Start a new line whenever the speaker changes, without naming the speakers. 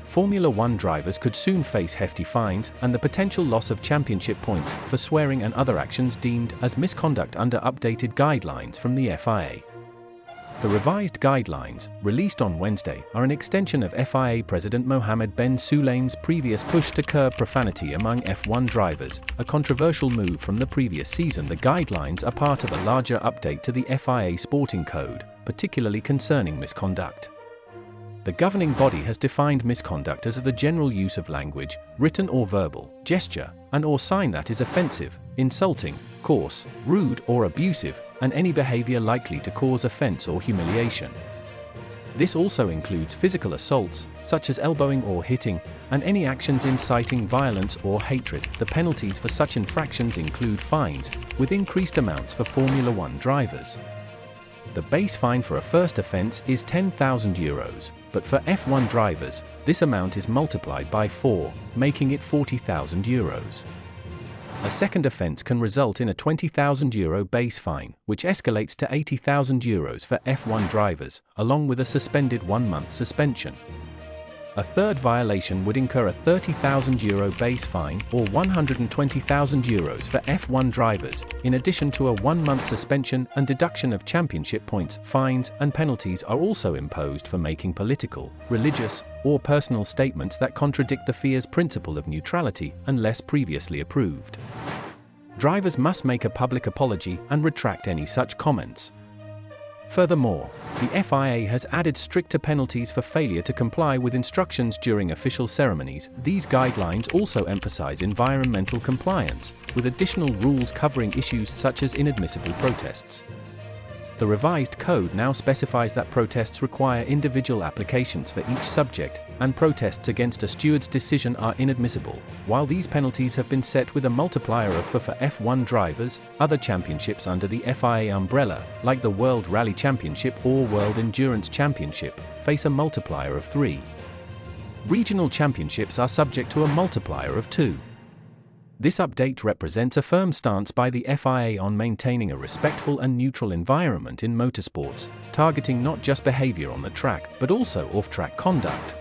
Formula One drivers could soon face hefty fines and the potential loss of championship points for swearing and other actions deemed as misconduct under updated guidelines from the FIA. The revised guidelines, released on Wednesday, are an extension of FIA President Mohammed Ben Sulayem's previous push to curb profanity among F1 drivers, a controversial move from the previous season. The guidelines are part of a larger update to the FIA Sporting Code, particularly concerning misconduct. The governing body has defined misconduct as the general use of language, written or verbal, gesture, and/or sign that is offensive, insulting, coarse, rude, or abusive, and any behavior likely to cause offense or humiliation. This also includes physical assaults, such as elbowing or hitting, and any actions inciting violence or hatred. The penalties for such infractions include fines, with increased amounts for Formula One drivers. The base fine for a first offence is €10,000, but for F1 drivers, this amount is multiplied by 4, making it €40,000. A second offence can result in a €20,000 base fine, which escalates to €80,000 for F1 drivers, along with a suspended 1-month suspension. A third violation would incur a €30,000 base fine or €120,000 for F1 drivers, in addition to a 1-month suspension and deduction of championship points. Fines and penalties are also imposed for making political, religious, or personal statements that contradict the FIA's principle of neutrality unless previously approved. Drivers must make a public apology and retract any such comments. Furthermore, the FIA has added stricter penalties for failure to comply with instructions during official ceremonies. These guidelines also emphasize environmental compliance, with additional rules covering issues such as inadmissible protests. The revised code now specifies that protests require individual applications for each subject, and protests against a steward's decision are inadmissible. While these penalties have been set with a multiplier of 4 for F1 drivers, other championships under the FIA umbrella, like the World Rally Championship or World Endurance Championship, face a multiplier of 3. Regional championships are subject to a multiplier of 2. This update represents a firm stance by the FIA on maintaining a respectful and neutral environment in motorsports, targeting not just behavior on the track, but also off-track conduct.